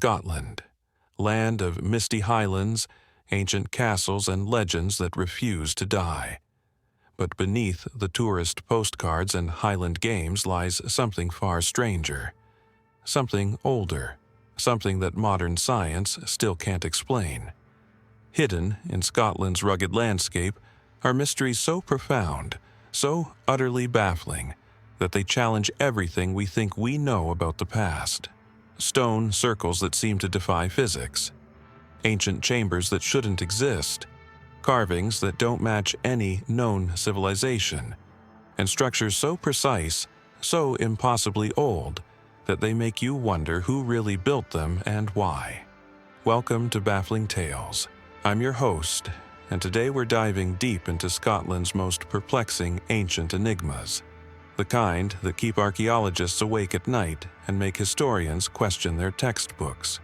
Scotland, land of misty Highlands, ancient castles and legends that refuse to die. But beneath the tourist postcards and Highland games lies something far stranger, something older, something that modern science still can't explain. Hidden in Scotland's rugged landscape are mysteries so profound, so utterly baffling, that they challenge everything we think we know about the past. Stone circles that seem to defy physics, ancient chambers that shouldn't exist, carvings that don't match any known civilization, and structures so precise, so impossibly old, that they make you wonder who really built them and why. Welcome to Baffling Tales. I'm your host, and today we're diving deep into Scotland's most perplexing ancient enigmas, the kind that keep archaeologists awake at night and make historians question their textbooks.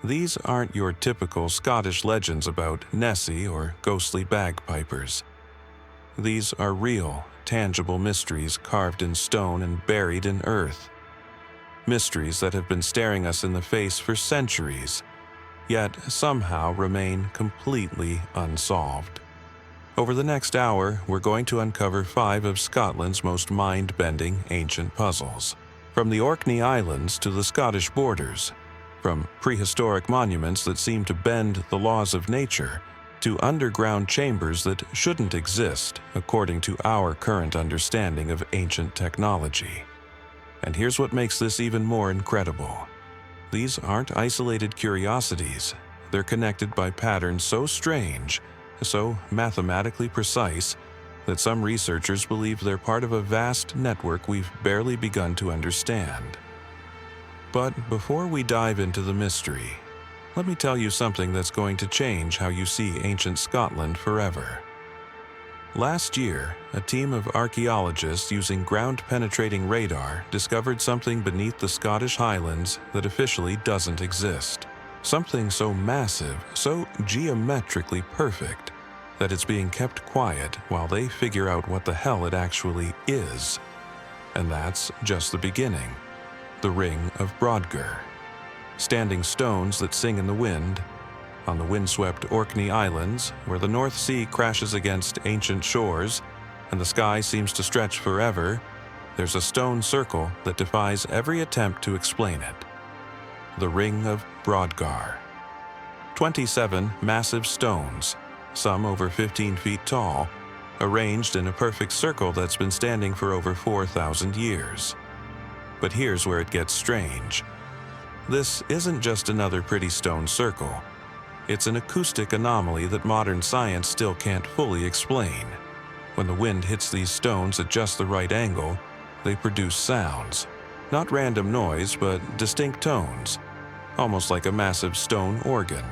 These aren't your typical Scottish legends about Nessie or ghostly bagpipers. These are real, tangible mysteries carved in stone and buried in earth. Mysteries that have been staring us in the face for centuries, yet somehow remain completely unsolved. Over the next hour, we're going to uncover 5 of Scotland's most mind-bending ancient puzzles. From the Orkney Islands to the Scottish borders, from prehistoric monuments that seem to bend the laws of nature, to underground chambers that shouldn't exist according to our current understanding of ancient technology. And here's what makes this even more incredible. These aren't isolated curiosities. They're connected by patterns so strange, so mathematically precise, that some researchers believe they're part of a vast network we've barely begun to understand. But before we dive into the mystery, let me tell you something that's going to change how you see ancient Scotland forever. Last year, a team of archaeologists using ground-penetrating radar discovered something beneath the Scottish Highlands that officially doesn't exist. Something so massive, so geometrically perfect, that it's being kept quiet while they figure out what the hell it actually is. And that's just the beginning. The Ring of Brodgar. Standing stones that sing in the wind. On the windswept Orkney Islands, where the North Sea crashes against ancient shores and the sky seems to stretch forever, there's a stone circle that defies every attempt to explain it. The Ring of Brodgar. 27 massive stones, some over 15 feet tall, arranged in a perfect circle that's been standing for over 4,000 years. But here's where it gets strange. This isn't just another pretty stone circle. It's an acoustic anomaly that modern science still can't fully explain. When the wind hits these stones at just the right angle, they produce sounds. Not random noise, but distinct tones, almost like a massive stone organ.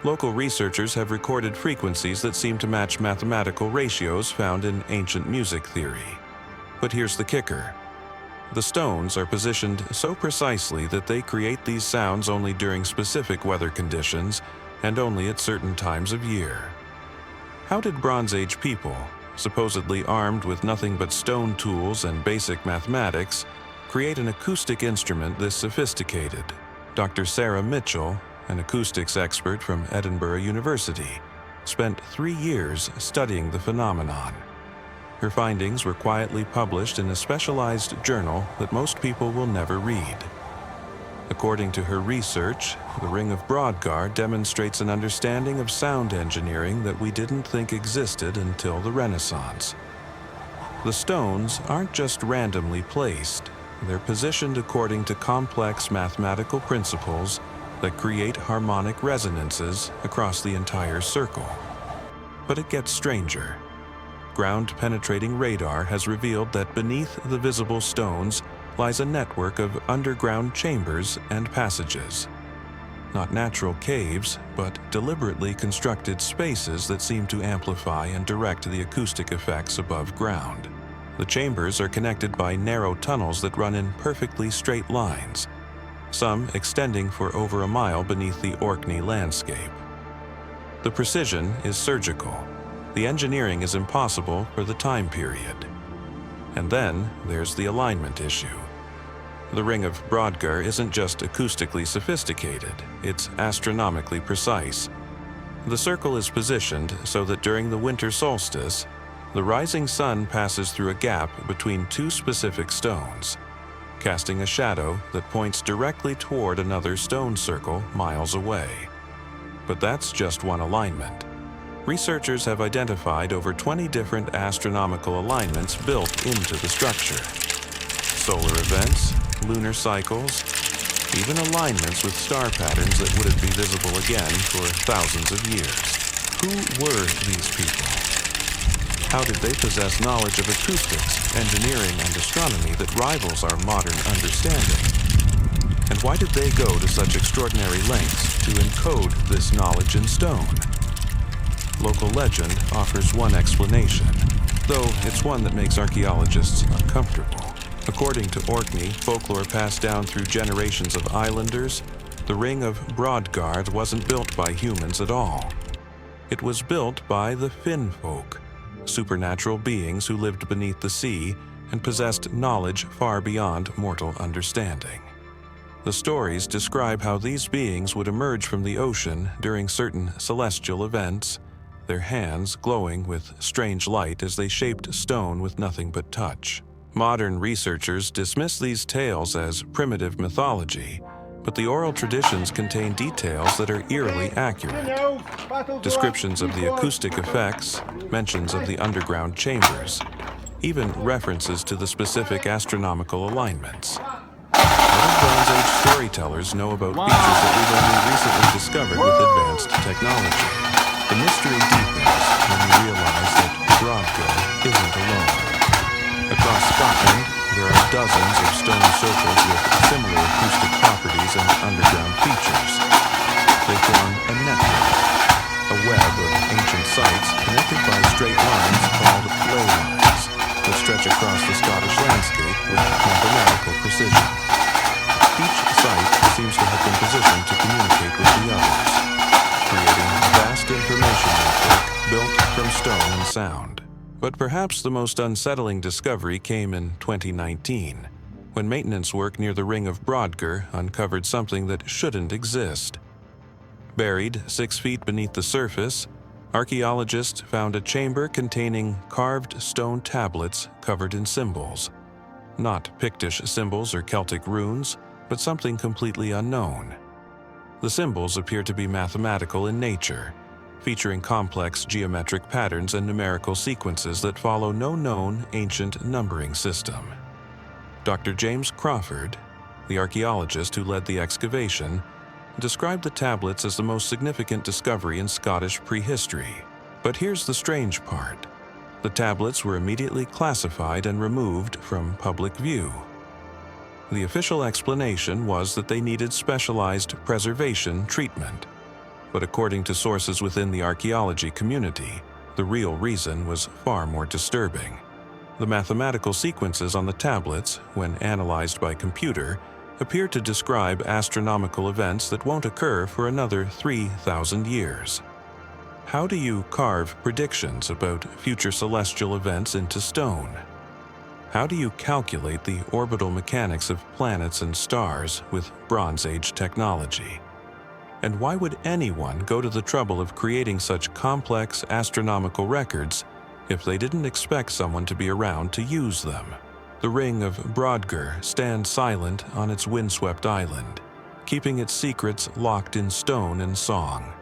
Local researchers have recorded frequencies that seem to match mathematical ratios found in ancient music theory. But here's the kicker. The stones are positioned so precisely that they create these sounds only during specific weather conditions and only at certain times of year. How did Bronze Age people, supposedly armed with nothing but stone tools and basic mathematics, create an acoustic instrument this sophisticated? Dr. Sarah Mitchell, an acoustics expert from Edinburgh University, spent 3 years studying the phenomenon. Her findings were quietly published in a specialized journal that most people will never read. According to her research, the Ring of Brodgar demonstrates an understanding of sound engineering that we didn't think existed until the Renaissance. The stones aren't just randomly placed. They're positioned according to complex mathematical principles that create harmonic resonances across the entire circle. But it gets stranger. Ground-penetrating radar has revealed that beneath the visible stones lies a network of underground chambers and passages. Not natural caves, but deliberately constructed spaces that seem to amplify and direct the acoustic effects above ground. The chambers are connected by narrow tunnels that run in perfectly straight lines, some extending for over a mile beneath the Orkney landscape. The precision is surgical. The engineering is impossible for the time period. And then there's the alignment issue. The Ring of Brodgar isn't just acoustically sophisticated, it's astronomically precise. The circle is positioned so that during the winter solstice, the rising sun passes through a gap between two specific stones, casting a shadow that points directly toward another stone circle miles away. But that's just one alignment. Researchers have identified over 20 different astronomical alignments built into the structure. Solar events, lunar cycles, even alignments with star patterns that wouldn't be visible again for thousands of years. Who were these people? How did they possess knowledge of acoustics, engineering, and astronomy that rivals our modern understanding? And why did they go to such extraordinary lengths to encode this knowledge in stone? Local legend offers one explanation, though it's one that makes archaeologists uncomfortable. According to Orkney, folklore passed down through generations of islanders, the Ring of Brodgar wasn't built by humans at all. It was built by the Finn folk, supernatural beings who lived beneath the sea and possessed knowledge far beyond mortal understanding. The stories describe how these beings would emerge from the ocean during certain celestial events, their hands glowing with strange light as they shaped stone with nothing but touch. Modern researchers dismiss these tales as primitive mythology, but the oral traditions contain details that are eerily accurate. Descriptions of the acoustic effects, mentions of the underground chambers, even references to the specific astronomical alignments. What do Bronze Age storytellers know about features that we've only recently discovered with advanced technology? The mystery deepens when we realize that Brodgar isn't alone. Across Scotland, there are dozens of stone circles with similar acoustic properties and underground features. They form a network, a web of ancient sites connected by straight lines called ley lines that stretch across the Scottish landscape with mathematical precision. Each site seems to have been positioned to communicate with the others, creating a vast information network built from stone and sound. But perhaps the most unsettling discovery came in 2019, when maintenance work near the Ring of Brodgar uncovered something that shouldn't exist. Buried 6 feet beneath the surface, archaeologists found a chamber containing carved stone tablets covered in symbols. Not Pictish symbols or Celtic runes, but something completely unknown. The symbols appear to be mathematical in nature, featuring complex geometric patterns and numerical sequences that follow no known ancient numbering system. Dr. James Crawford, the archaeologist who led the excavation, described the tablets as the most significant discovery in Scottish prehistory. But here's the strange part. The tablets were immediately classified and removed from public view. The official explanation was that they needed specialized preservation treatment. But according to sources within the archaeology community, the real reason was far more disturbing. The mathematical sequences on the tablets, when analyzed by computer, appear to describe astronomical events that won't occur for another 3,000 years. How do you carve predictions about future celestial events into stone? How do you calculate the orbital mechanics of planets and stars with Bronze Age technology? And why would anyone go to the trouble of creating such complex astronomical records if they didn't expect someone to be around to use them? The Ring of Brodgar stands silent on its windswept island, keeping its secrets locked in stone and song.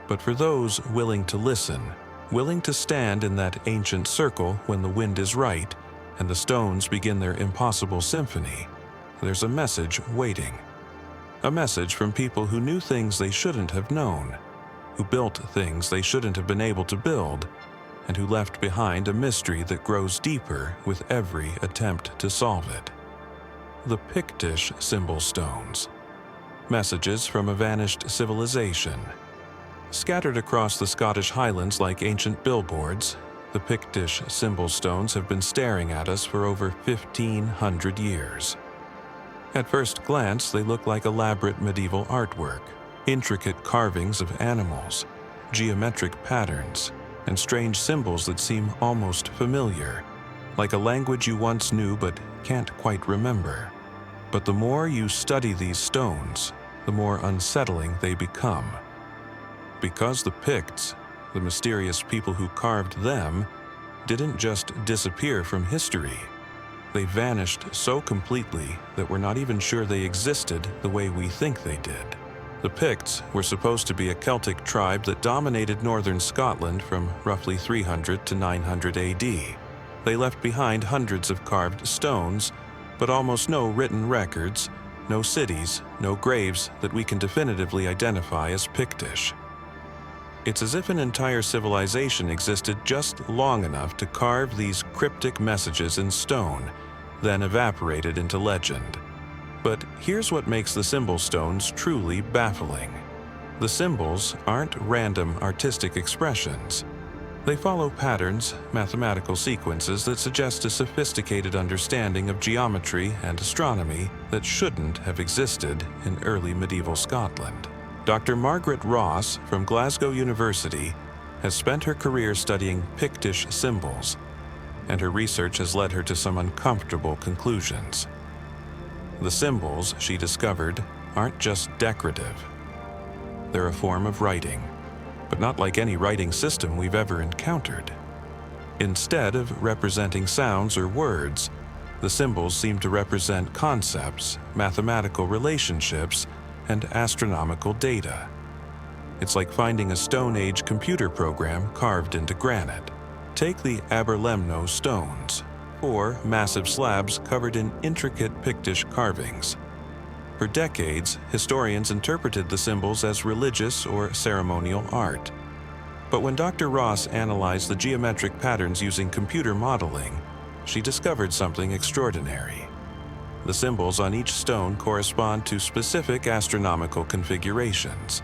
But for those willing to listen, willing to stand in that ancient circle when the wind is right and the stones begin their impossible symphony, there's a message waiting. A message from people who knew things they shouldn't have known, who built things they shouldn't have been able to build, and who left behind a mystery that grows deeper with every attempt to solve it. The Pictish symbol stones. Messages from a vanished civilization. Scattered across the Scottish Highlands like ancient billboards, the Pictish symbol stones have been staring at us for over 1,500 years. At first glance, they look like elaborate medieval artwork, intricate carvings of animals, geometric patterns, and strange symbols that seem almost familiar, like a language you once knew but can't quite remember. But the more you study these stones, the more unsettling they become. Because the Picts, the mysterious people who carved them, didn't just disappear from history. They vanished so completely that we're not even sure they existed the way we think they did. The Picts were supposed to be a Celtic tribe that dominated northern Scotland from roughly 300 to 900 AD. They left behind hundreds of carved stones, but almost no written records, no cities, no graves that we can definitively identify as Pictish. It's as if an entire civilization existed just long enough to carve these cryptic messages in stone, then evaporated into legend. But here's what makes the symbol stones truly baffling. The symbols aren't random artistic expressions. They follow patterns, mathematical sequences that suggest a sophisticated understanding of geometry and astronomy that shouldn't have existed in early medieval Scotland. Dr. Margaret Ross from Glasgow University has spent her career studying Pictish symbols, and her research has led her to some uncomfortable conclusions. The symbols, she discovered, aren't just decorative. They're a form of writing, but not like any writing system we've ever encountered. Instead of representing sounds or words, the symbols seem to represent concepts, mathematical relationships, and astronomical data. It's like finding a Stone Age computer program carved into granite. Take the Aberlemno stones, 4 massive slabs covered in intricate Pictish carvings. For decades, historians interpreted the symbols as religious or ceremonial art. But when Dr. Ross analyzed the geometric patterns using computer modeling, she discovered something extraordinary. The symbols on each stone correspond to specific astronomical configurations.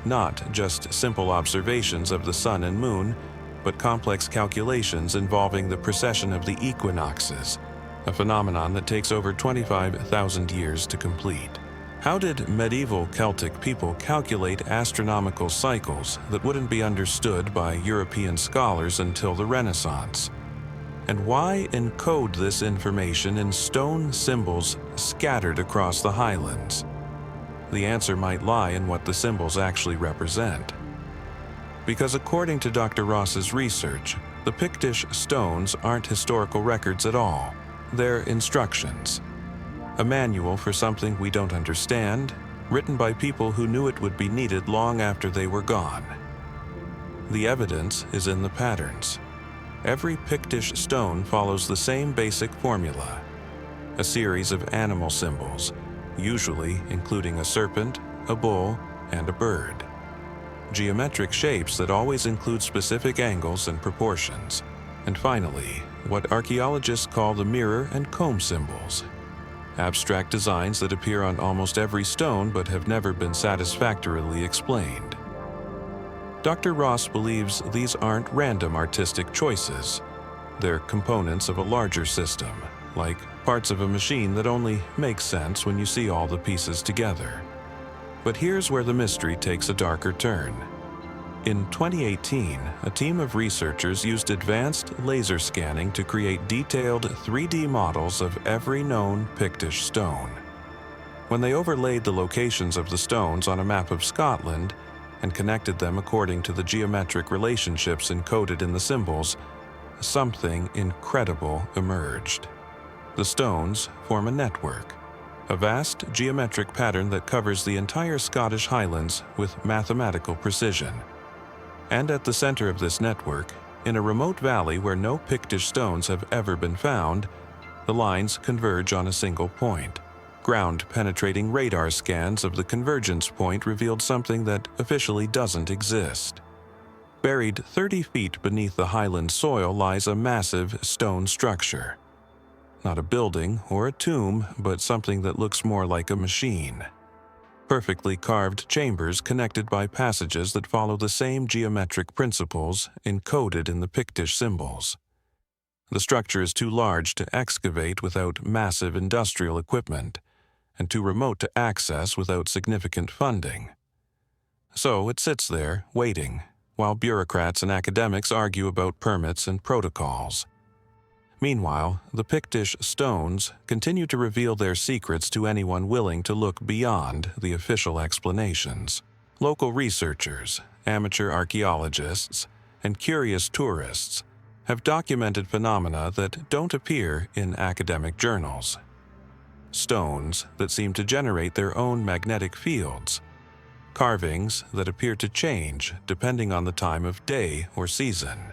Not just simple observations of the sun and moon, but complex calculations involving the precession of the equinoxes, a phenomenon that takes over 25,000 years to complete. How did medieval Celtic people calculate astronomical cycles that wouldn't be understood by European scholars until the Renaissance? And why encode this information in stone symbols scattered across the Highlands? The answer might lie in what the symbols actually represent. Because according to Dr. Ross's research, the Pictish stones aren't historical records at all. They're instructions. A manual for something we don't understand, written by people who knew it would be needed long after they were gone. The evidence is in the patterns. Every Pictish stone follows the same basic formula, a series of animal symbols, usually including a serpent, a bull, and a bird. Geometric shapes that always include specific angles and proportions. And finally, what archaeologists call the mirror and comb symbols, abstract designs that appear on almost every stone but have never been satisfactorily explained. Dr. Ross believes these aren't random artistic choices. They're components of a larger system, like parts of a machine that only makes sense when you see all the pieces together. But here's where the mystery takes a darker turn. In 2018, a team of researchers used advanced laser scanning to create detailed 3D models of every known Pictish stone. When they overlaid the locations of the stones on a map of Scotland and connected them according to the geometric relationships encoded in the symbols, something incredible emerged. The stones form a network, a vast geometric pattern that covers the entire Scottish Highlands with mathematical precision. And at the center of this network, in a remote valley where no Pictish stones have ever been found, the lines converge on a single point. Ground-penetrating radar scans of the convergence point revealed something that officially doesn't exist. Buried 30 feet beneath the highland soil lies a massive stone structure. Not a building or a tomb, but something that looks more like a machine. Perfectly carved chambers connected by passages that follow the same geometric principles encoded in the Pictish symbols. The structure is too large to excavate without massive industrial equipment, and too remote to access without significant funding. So it sits there, waiting, while bureaucrats and academics argue about permits and protocols. Meanwhile, the Pictish stones continue to reveal their secrets to anyone willing to look beyond the official explanations. Local researchers, amateur archaeologists, and curious tourists have documented phenomena that don't appear in academic journals. Stones that seem to generate their own magnetic fields, carvings that appear to change depending on the time of day or season,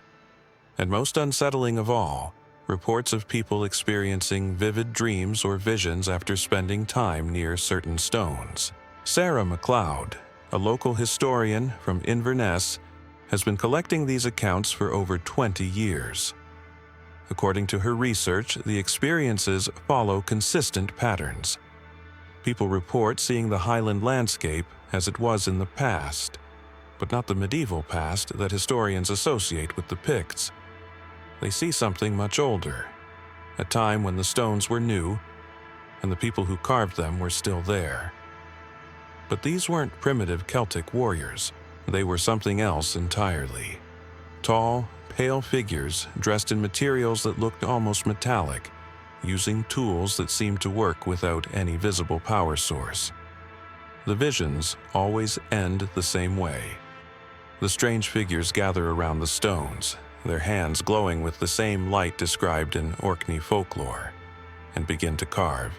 and most unsettling of all, reports of people experiencing vivid dreams or visions after spending time near certain stones. Sarah McLeod, a local historian from Inverness, has been collecting these accounts for over 20 years. According to her research, the experiences follow consistent patterns. People report seeing the Highland landscape as it was in the past, but not the medieval past that historians associate with the Picts. They see something much older, a time when the stones were new and the people who carved them were still there. But these weren't primitive Celtic warriors. They were something else entirely. Tall, pale figures dressed in materials that looked almost metallic, using tools that seemed to work without any visible power source. The visions always end the same way. The strange figures gather around the stones, their hands glowing with the same light described in Orkney folklore, and begin to carve.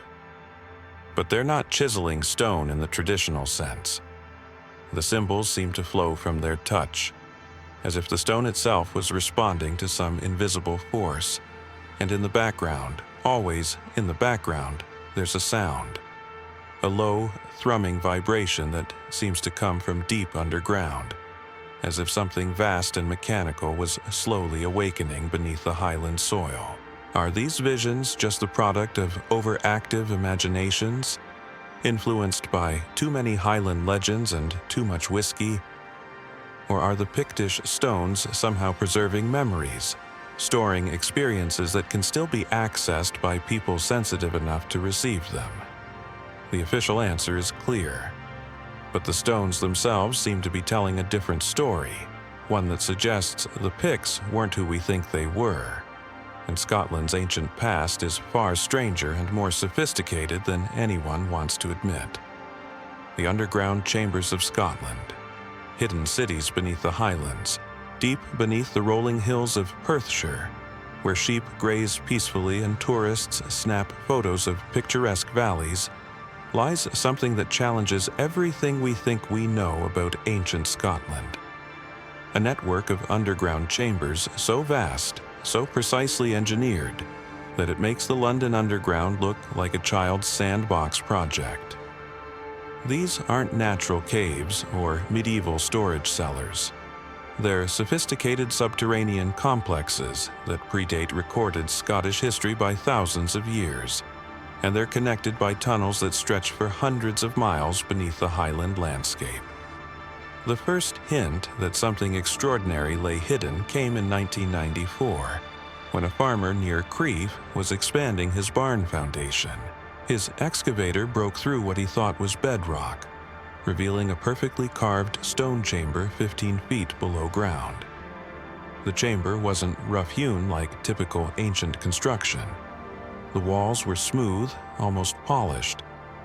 But they're not chiseling stone in the traditional sense. The symbols seem to flow from their touch, as if the stone itself was responding to some invisible force, and in the background, always in the background, there's a sound. A low, thrumming vibration that seems to come from deep underground, as if something vast and mechanical was slowly awakening beneath the Highland soil. Are these visions just the product of overactive imaginations, influenced by too many Highland legends and too much whiskey? Or are the Pictish stones somehow preserving memories, storing experiences that can still be accessed by people sensitive enough to receive them? The official answer is clear. But the stones themselves seem to be telling a different story, one that suggests the Picts weren't who we think they were, and Scotland's ancient past is far stranger and more sophisticated than anyone wants to admit. The underground chambers of Scotland, hidden cities beneath the Highlands, deep beneath the rolling hills of Perthshire, where sheep graze peacefully and tourists snap photos of picturesque valleys, lies something that challenges everything we think we know about ancient Scotland. A network of underground chambers so vast, so precisely engineered, that it makes the London Underground look like a child's sandbox project. These aren't natural caves or medieval storage cellars. They're sophisticated subterranean complexes that predate recorded Scottish history by thousands of years, and they're connected by tunnels that stretch for hundreds of miles beneath the Highland landscape. The first hint that something extraordinary lay hidden came in 1994, when a farmer near Crieff was expanding his barn foundation. His excavator broke through what he thought was bedrock, revealing a perfectly carved stone chamber 15 feet below ground. The chamber wasn't rough-hewn like typical ancient construction. The walls were smooth, almost polished,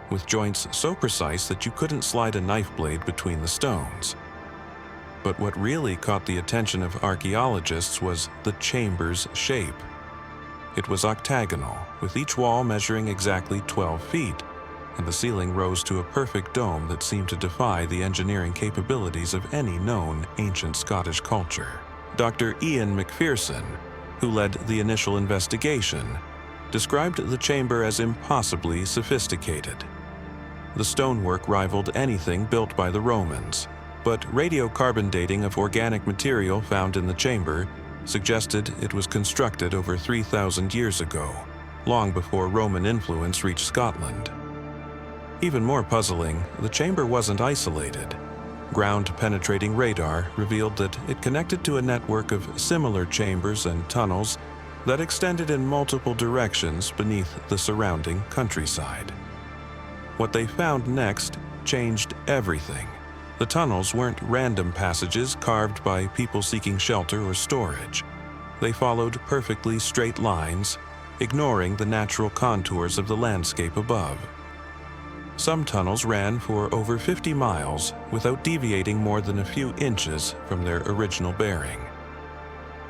with joints so precise that you couldn't slide a knife blade between the stones. But what really caught the attention of archaeologists was the chamber's shape. It was octagonal, with each wall measuring exactly 12 feet, and the ceiling rose to a perfect dome that seemed to defy the engineering capabilities of any known ancient Scottish culture. Dr. Ian McPherson, who led the initial investigation, described the chamber as impossibly sophisticated. The stonework rivaled anything built by the Romans, but radiocarbon dating of organic material found in the chamber suggested it was constructed over 3,000 years ago, long before Roman influence reached Scotland. Even more puzzling, the chamber wasn't isolated. Ground-penetrating radar revealed that it connected to a network of similar chambers and tunnels that extended in multiple directions beneath the surrounding countryside. What they found next changed everything. The tunnels weren't random passages carved by people seeking shelter or storage. They followed perfectly straight lines, ignoring the natural contours of the landscape above. Some tunnels ran for over 50 miles without deviating more than a few inches from their original bearing.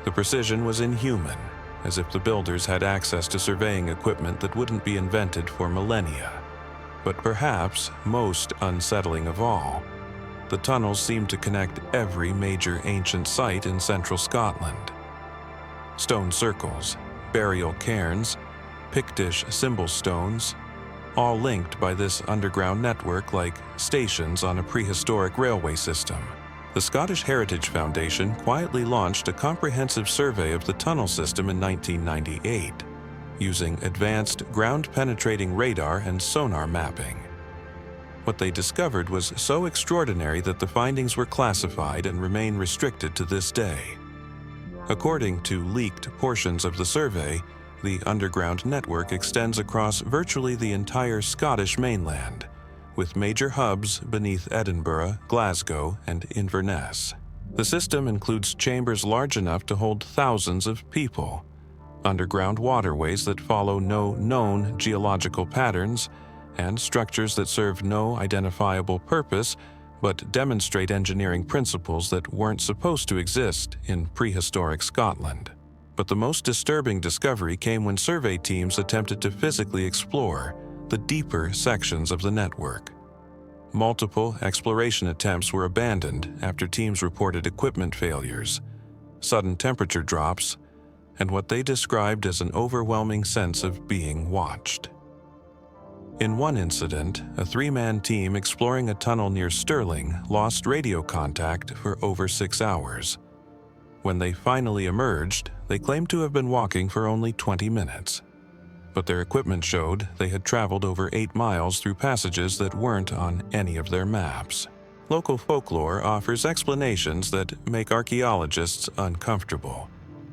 The precision was inhuman, as if the builders had access to surveying equipment that wouldn't be invented for millennia. But perhaps most unsettling of all, the tunnels seemed to connect every major ancient site in central Scotland. Stone circles, burial cairns, Pictish symbol stones, all linked by this underground network like stations on a prehistoric railway system. The Scottish Heritage Foundation quietly launched a comprehensive survey of the tunnel system in 1998, using advanced ground-penetrating radar and sonar mapping. What they discovered was so extraordinary that the findings were classified and remain restricted to this day. According to leaked portions of the survey, the underground network extends across virtually the entire Scottish mainland, with major hubs beneath Edinburgh, Glasgow, and Inverness. The system includes chambers large enough to hold thousands of people, underground waterways that follow no known geological patterns, and structures that serve no identifiable purpose but demonstrate engineering principles that weren't supposed to exist in prehistoric Scotland. But the most disturbing discovery came when survey teams attempted to physically explore the deeper sections of the network. Multiple exploration attempts were abandoned after teams reported equipment failures, sudden temperature drops, and what they described as an overwhelming sense of being watched. In one incident, a three-man team exploring a tunnel near Stirling lost radio contact for over 6 hours. When they finally emerged, they claimed to have been walking for only 20 minutes. But their equipment showed they had traveled over 8 miles through passages that weren't on any of their maps. Local folklore offers explanations that make archaeologists uncomfortable,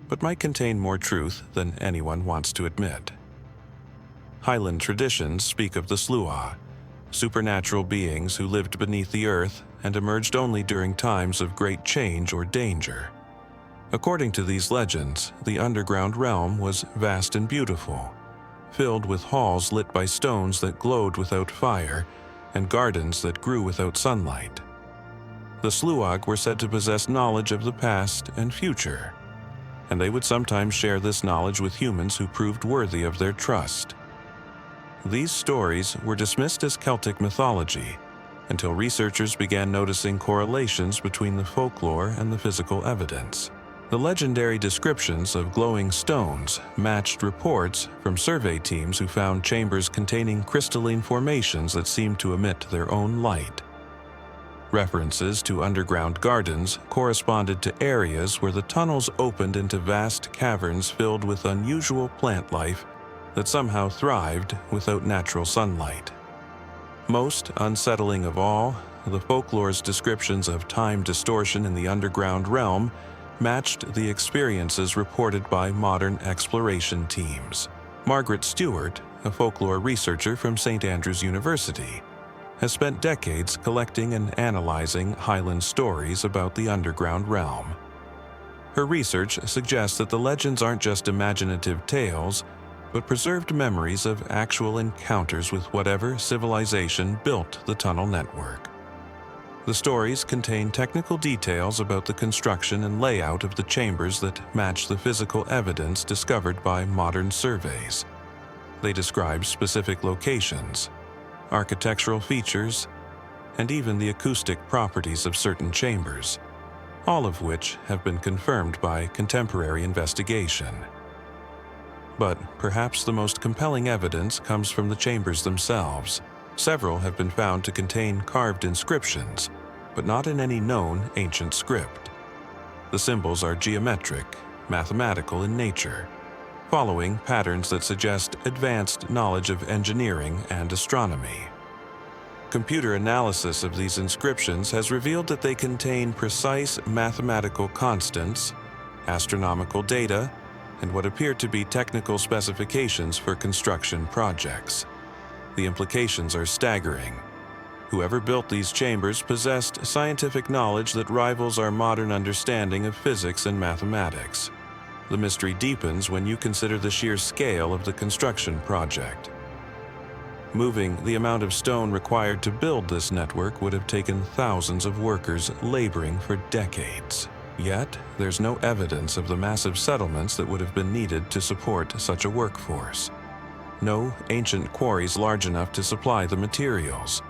but might contain more truth than anyone wants to admit. Highland traditions speak of the Sluagh, supernatural beings who lived beneath the earth and emerged only during times of great change or danger. According to these legends, the underground realm was vast and beautiful, filled with halls lit by stones that glowed without fire and gardens that grew without sunlight. The Sluagh were said to possess knowledge of the past and future, and they would sometimes share this knowledge with humans who proved worthy of their trust. These stories were dismissed as Celtic mythology until researchers began noticing correlations between the folklore and the physical evidence. The legendary descriptions of glowing stones matched reports from survey teams who found chambers containing crystalline formations that seemed to emit their own light. References to underground gardens corresponded to areas where the tunnels opened into vast caverns filled with unusual plant life that somehow thrived without natural sunlight. Most unsettling of all, the folklore's descriptions of time distortion in the underground realm matched the experiences reported by modern exploration teams. Margaret Stewart, a folklore researcher from St. Andrews University, has spent decades collecting and analyzing Highlands stories about the underground realm. Her research suggests that the legends aren't just imaginative tales, but preserved memories of actual encounters with whatever civilization built the tunnel network. The stories contain technical details about the construction and layout of the chambers that match the physical evidence discovered by modern surveys. They describe specific locations, architectural features, and even the acoustic properties of certain chambers, all of which have been confirmed by contemporary investigation. But perhaps the most compelling evidence comes from the chambers themselves. Several have been found to contain carved inscriptions, but not in any known ancient script. The symbols are geometric, mathematical in nature, following patterns that suggest advanced knowledge of engineering and astronomy. Computer analysis of these inscriptions has revealed that they contain precise mathematical constants, astronomical data, and what appear to be technical specifications for construction projects. The implications are staggering. Whoever built these chambers possessed scientific knowledge that rivals our modern understanding of physics and mathematics. The mystery deepens when you consider the sheer scale of the construction project. Moving the amount of stone required to build this network would have taken thousands of workers laboring for decades. Yet, there's no evidence of the massive settlements that would have been needed to support such a workforce. No ancient quarries large enough to supply the materials.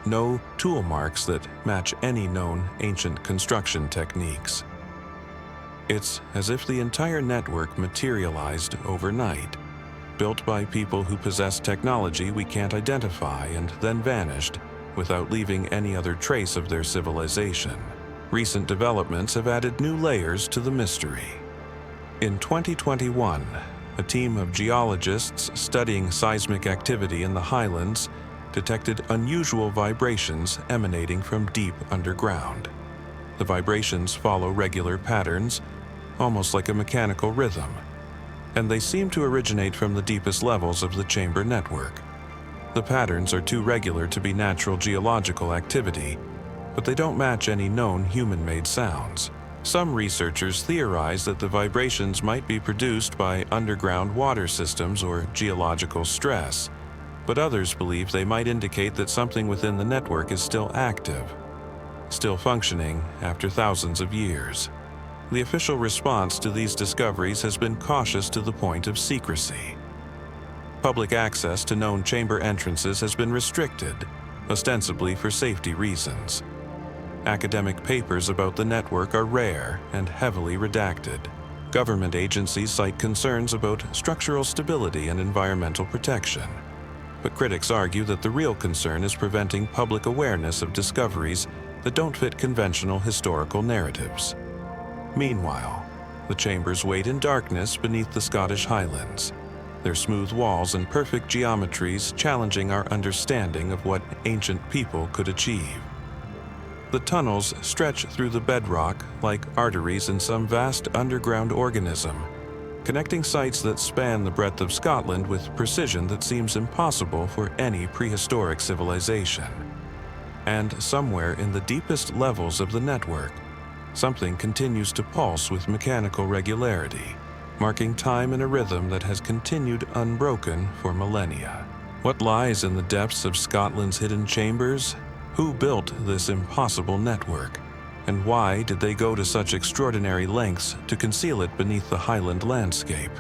No tool marks that match any known ancient construction techniques. It's as if the entire network materialized overnight, built by people who possess technology we can't identify and then vanished without leaving any other trace of their civilization. Recent developments have added new layers to the mystery. In 2021, a team of geologists studying seismic activity in the Highlands detected unusual vibrations emanating from deep underground. The vibrations follow regular patterns, almost like a mechanical rhythm, and they seem to originate from the deepest levels of the chamber network. The patterns are too regular to be natural geological activity, but they don't match any known human-made sounds. Some researchers theorize that the vibrations might be produced by underground water systems or geological stress, but others believe they might indicate that something within the network is still active, still functioning after thousands of years. The official response to these discoveries has been cautious to the point of secrecy. Public access to known chamber entrances has been restricted, ostensibly for safety reasons. Academic papers about the network are rare and heavily redacted. Government agencies cite concerns about structural stability and environmental protection. But critics argue that the real concern is preventing public awareness of discoveries that don't fit conventional historical narratives. Meanwhile, the chambers wait in darkness beneath the Scottish Highlands, their smooth walls and perfect geometries challenging our understanding of what ancient people could achieve. The tunnels stretch through the bedrock like arteries in some vast underground organism, connecting sites that span the breadth of Scotland with precision that seems impossible for any prehistoric civilization. And somewhere in the deepest levels of the network, something continues to pulse with mechanical regularity, marking time in a rhythm that has continued unbroken for millennia. What lies in the depths of Scotland's hidden chambers? Who built this impossible network? And why did they go to such extraordinary lengths to conceal it beneath the Highland landscape?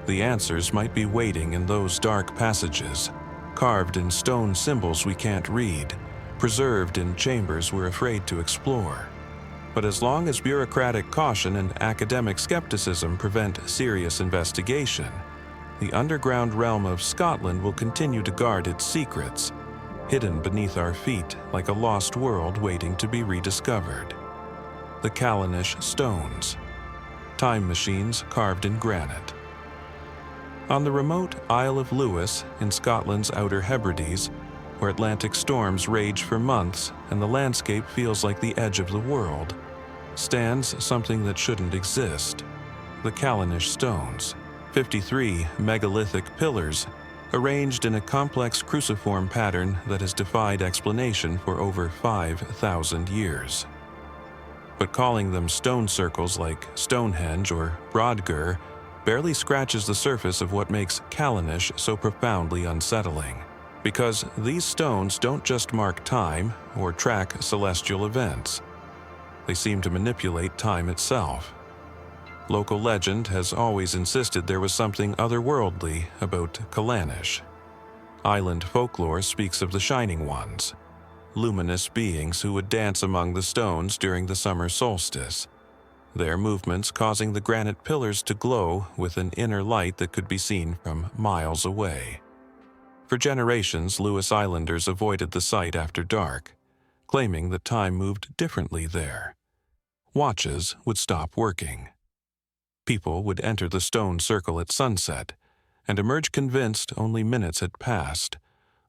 The answers might be waiting in those dark passages, carved in stone symbols we can't read, preserved in chambers we're afraid to explore. But as long as bureaucratic caution and academic skepticism prevent serious investigation, the underground realm of Scotland will continue to guard its secrets, hidden beneath our feet like a lost world waiting to be rediscovered. The Callanish Stones, time machines carved in granite. On the remote Isle of Lewis in Scotland's Outer Hebrides, where Atlantic storms rage for months and the landscape feels like the edge of the world, stands something that shouldn't exist: the Callanish Stones, 53 megalithic pillars arranged in a complex cruciform pattern that has defied explanation for over 5,000 years. But calling them stone circles like Stonehenge or Brodgar barely scratches the surface of what makes Callanish so profoundly unsettling. Because these stones don't just mark time or track celestial events. They seem to manipulate time itself. Local legend has always insisted there was something otherworldly about Callanish. Island folklore speaks of the Shining Ones, luminous beings who would dance among the stones during the summer solstice, their movements causing the granite pillars to glow with an inner light that could be seen from miles away. For generations, Lewis Islanders avoided the site after dark, claiming that time moved differently there. Watches would stop working. People would enter the stone circle at sunset and emerge convinced only minutes had passed,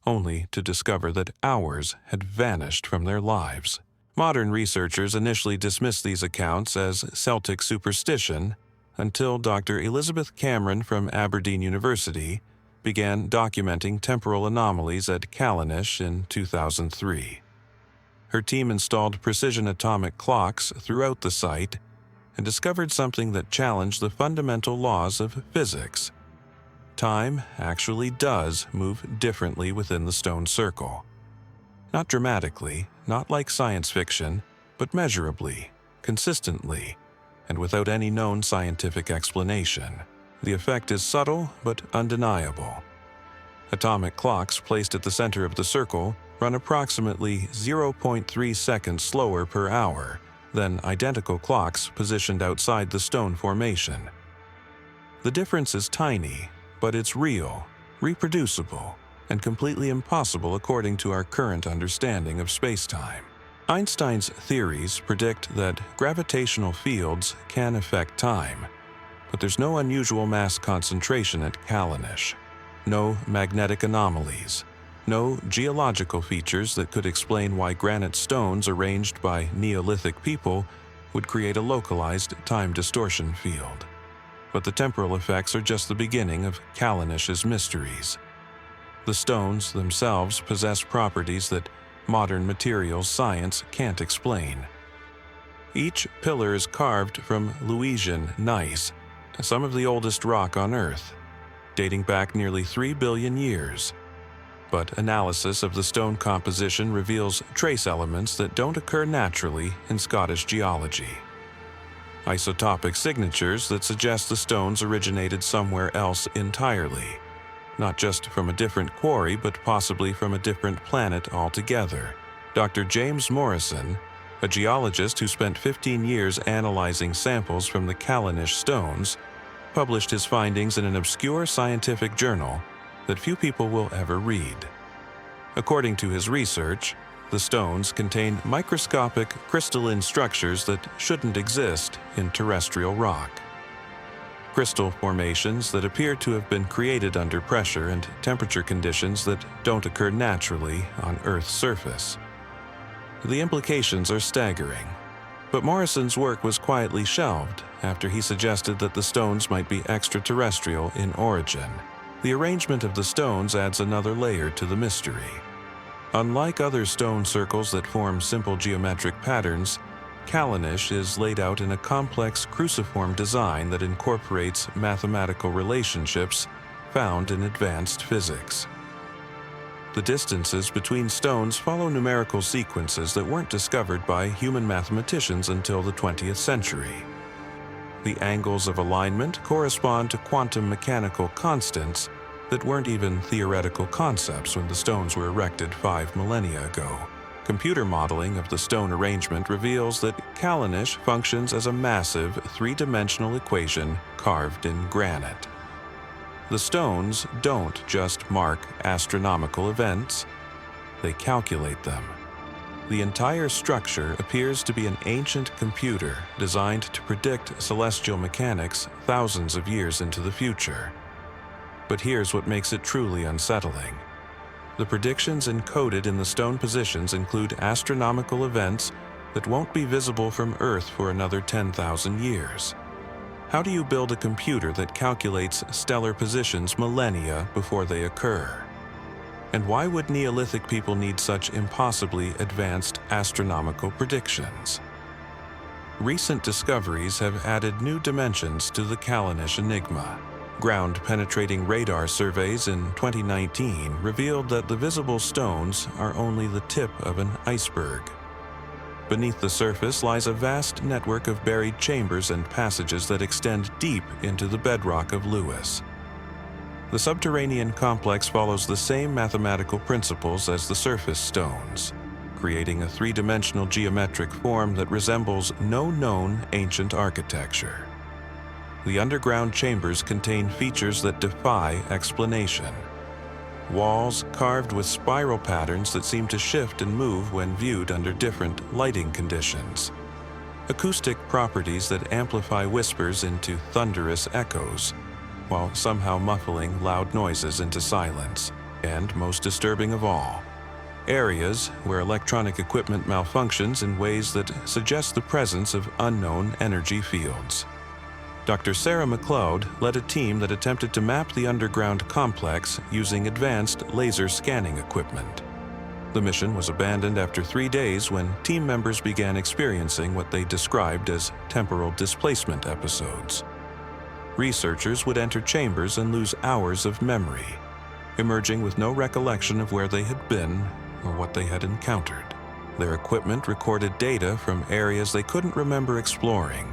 only to discover that hours had vanished from their lives. Modern researchers initially dismissed these accounts as Celtic superstition until Dr. Elizabeth Cameron from Aberdeen University began documenting temporal anomalies at Callanish in 2003. Her team installed precision atomic clocks throughout the site, and discovered something that challenged the fundamental laws of physics. Time actually does move differently within the stone circle. Not dramatically, not like science fiction, but measurably, consistently, and without any known scientific explanation. The effect is subtle but undeniable. Atomic clocks placed at the center of the circle run approximately 0.3 seconds slower per hour than identical clocks positioned outside the stone formation. The difference is tiny, but it's real, reproducible, and completely impossible according to our current understanding of space-time. Einstein's theories predict that gravitational fields can affect time, but there's no unusual mass concentration at Callanish, no magnetic anomalies, no geological features that could explain why granite stones arranged by Neolithic people would create a localized time distortion field. But the temporal effects are just the beginning of Callanish's mysteries. The stones themselves possess properties that modern materials science can't explain. Each pillar is carved from Louisian gneiss, some of the oldest rock on Earth, dating back nearly 3 billion years. But analysis of the stone composition reveals trace elements that don't occur naturally in Scottish geology. Isotopic signatures that suggest the stones originated somewhere else entirely, not just from a different quarry, but possibly from a different planet altogether. Dr. James Morrison, a geologist who spent 15 years analyzing samples from the Callanish Stones, published his findings in an obscure scientific journal that few people will ever read. According to his research, the stones contain microscopic crystalline structures that shouldn't exist in terrestrial rock. Crystal formations that appear to have been created under pressure and temperature conditions that don't occur naturally on Earth's surface. The implications are staggering, but Morrison's work was quietly shelved after he suggested that the stones might be extraterrestrial in origin. The arrangement of the stones adds another layer to the mystery. Unlike other stone circles that form simple geometric patterns, Callanish is laid out in a complex cruciform design that incorporates mathematical relationships found in advanced physics. The distances between stones follow numerical sequences that weren't discovered by human mathematicians until the 20th century. The angles of alignment correspond to quantum mechanical constants that weren't even theoretical concepts when the stones were erected 5 millennia ago. Computer modeling of the stone arrangement reveals that Callanish functions as a massive three-dimensional equation carved in granite. The stones don't just mark astronomical events, they calculate them. The entire structure appears to be an ancient computer designed to predict celestial mechanics thousands of years into the future. But here's what makes it truly unsettling. The predictions encoded in the stone positions include astronomical events that won't be visible from Earth for another 10,000 years. How do you build a computer that calculates stellar positions millennia before they occur? And why would Neolithic people need such impossibly advanced astronomical predictions? Recent discoveries have added new dimensions to the Callanish enigma. Ground-penetrating radar surveys in 2019 revealed that the visible stones are only the tip of an iceberg. Beneath the surface lies a vast network of buried chambers and passages that extend deep into the bedrock of Lewis. The subterranean complex follows the same mathematical principles as the surface stones, creating a three-dimensional geometric form that resembles no known ancient architecture. The underground chambers contain features that defy explanation. Walls carved with spiral patterns that seem to shift and move when viewed under different lighting conditions. Acoustic properties that amplify whispers into thunderous echoes, while somehow muffling loud noises into silence. And most disturbing of all, areas where electronic equipment malfunctions in ways that suggest the presence of unknown energy fields. Dr. Sarah McLeod led a team that attempted to map the underground complex using advanced laser scanning equipment. The mission was abandoned after 3 days when team members began experiencing what they described as temporal displacement episodes. Researchers would enter chambers and lose hours of memory, emerging with no recollection of where they had been or what they had encountered. Their equipment recorded data from areas they couldn't remember exploring,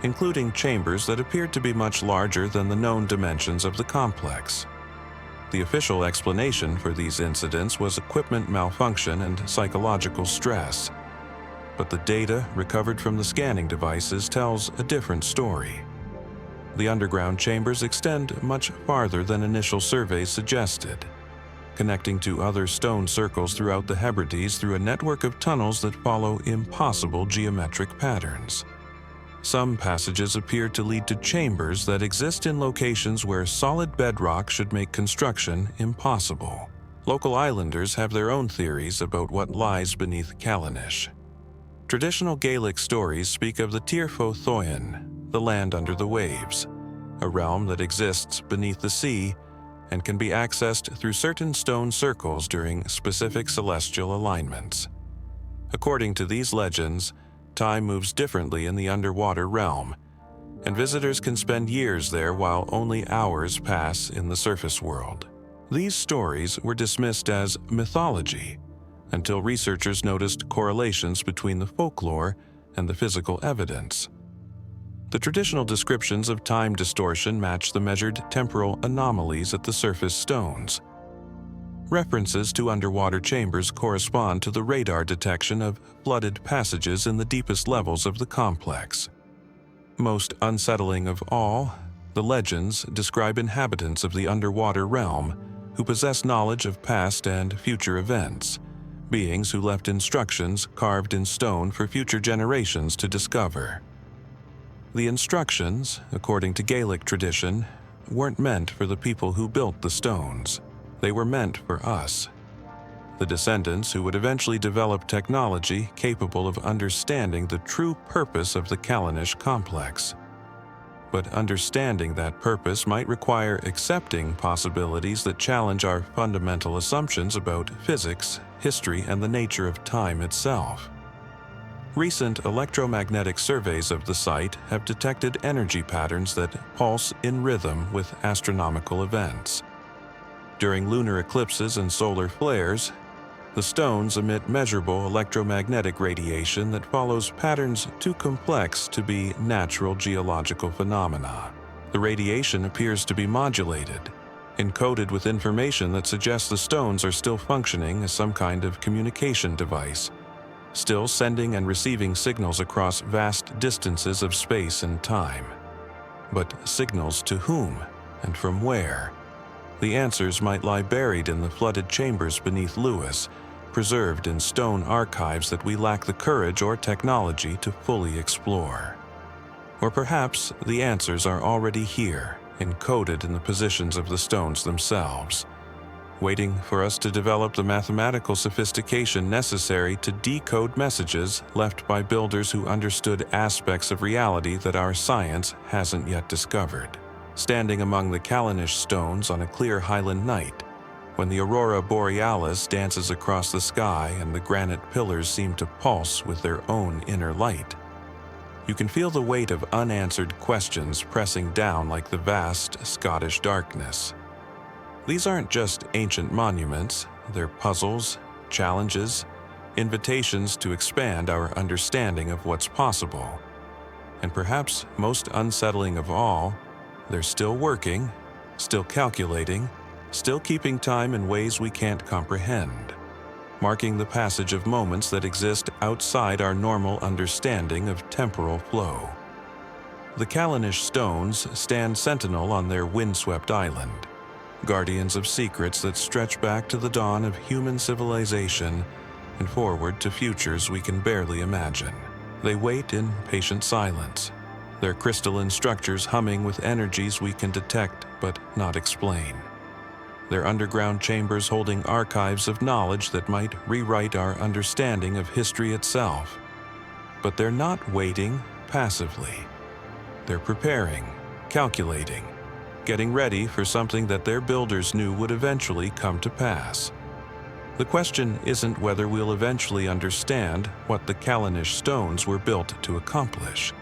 including chambers that appeared to be much larger than the known dimensions of the complex. The official explanation for these incidents was equipment malfunction and psychological stress. But the data recovered from the scanning devices tells a different story. The underground chambers extend much farther than initial surveys suggested, connecting to other stone circles throughout the Hebrides through a network of tunnels that follow impossible geometric patterns. Some passages appear to lead to chambers that exist in locations where solid bedrock should make construction impossible. Local islanders have their own theories about what lies beneath Callanish. Traditional Gaelic stories speak of the Tirfo Thoin, the land under the waves, a realm that exists beneath the sea and can be accessed through certain stone circles during specific celestial alignments. According to these legends, time moves differently in the underwater realm, and visitors can spend years there while only hours pass in the surface world. These stories were dismissed as mythology until researchers noticed correlations between the folklore and the physical evidence. The traditional descriptions of time distortion match the measured temporal anomalies at the surface stones. References to underwater chambers correspond to the radar detection of flooded passages in the deepest levels of the complex. Most unsettling of all, the legends describe inhabitants of the underwater realm who possess knowledge of past and future events, beings who left instructions carved in stone for future generations to discover. The instructions, according to Gaelic tradition, weren't meant for the people who built the stones. They were meant for us, the descendants who would eventually develop technology capable of understanding the true purpose of the Callanish complex. But understanding that purpose might require accepting possibilities that challenge our fundamental assumptions about physics, history, and the nature of time itself. Recent electromagnetic surveys of the site have detected energy patterns that pulse in rhythm with astronomical events. During lunar eclipses and solar flares, the stones emit measurable electromagnetic radiation that follows patterns too complex to be natural geological phenomena. The radiation appears to be modulated, encoded with information that suggests the stones are still functioning as some kind of communication device, still sending and receiving signals across vast distances of space and time. But signals to whom and from where? The answers might lie buried in the flooded chambers beneath Lewis, preserved in stone archives that we lack the courage or technology to fully explore. Or perhaps the answers are already here, encoded in the positions of the stones themselves, waiting for us to develop the mathematical sophistication necessary to decode messages left by builders who understood aspects of reality that our science hasn't yet discovered. Standing among the Callanish Stones on a clear Highland night, when the aurora borealis dances across the sky and the granite pillars seem to pulse with their own inner light, you can feel the weight of unanswered questions pressing down like the vast Scottish darkness. These aren't just ancient monuments, they're puzzles, challenges, invitations to expand our understanding of what's possible. And perhaps most unsettling of all, they're still working, still calculating, still keeping time in ways we can't comprehend, marking the passage of moments that exist outside our normal understanding of temporal flow. The Callanish Stones stand sentinel on their windswept island, guardians of secrets that stretch back to the dawn of human civilization and forward to futures we can barely imagine. They wait in patient silence, their crystalline structures humming with energies we can detect but not explain. Their underground chambers holding archives of knowledge that might rewrite our understanding of history itself. But they're not waiting passively. They're preparing, calculating, getting ready for something that their builders knew would eventually come to pass. The question isn't whether we'll eventually understand what the Callanish Stones were built to accomplish.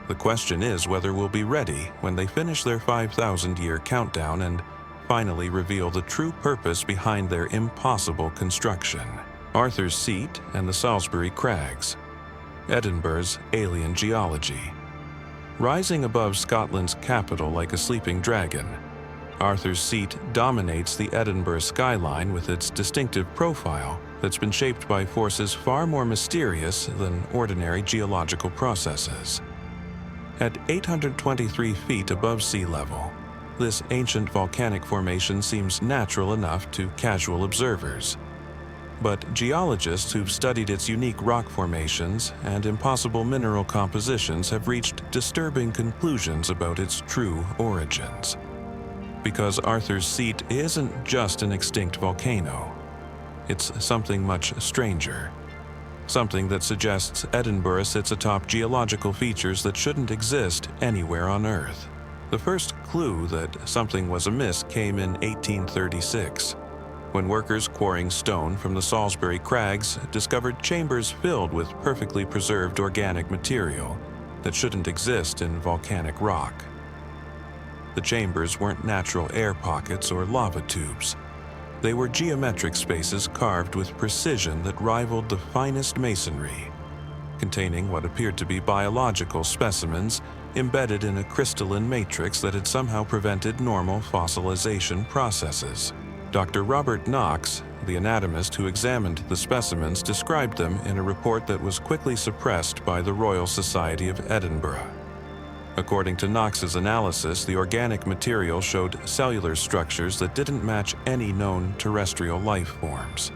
The question is whether we'll be ready when they finish their 5,000-year countdown and finally reveal the true purpose behind their impossible construction. Arthur's Seat and the Salisbury Crags. Edinburgh's alien geology. Rising above Scotland's capital like a sleeping dragon, Arthur's Seat dominates the Edinburgh skyline with its distinctive profile that's been shaped by forces far more mysterious than ordinary geological processes. At 823 feet above sea level, this ancient volcanic formation seems natural enough to casual observers. But geologists who've studied its unique rock formations and impossible mineral compositions have reached disturbing conclusions about its true origins. Because Arthur's Seat isn't just an extinct volcano. It's something much stranger. Something that suggests Edinburgh sits atop geological features that shouldn't exist anywhere on Earth. The first clue that something was amiss came in 1836, when workers quarrying stone from the Salisbury Crags discovered chambers filled with perfectly preserved organic material that shouldn't exist in volcanic rock. The chambers weren't natural air pockets or lava tubes. They were geometric spaces carved with precision that rivaled the finest masonry, containing what appeared to be biological specimens embedded in a crystalline matrix that had somehow prevented normal fossilization processes. Dr. Robert Knox, the anatomist who examined the specimens, described them in a report that was quickly suppressed by the Royal Society of Edinburgh. According to Knox's analysis, the organic material showed cellular structures that didn't match any known terrestrial life forms.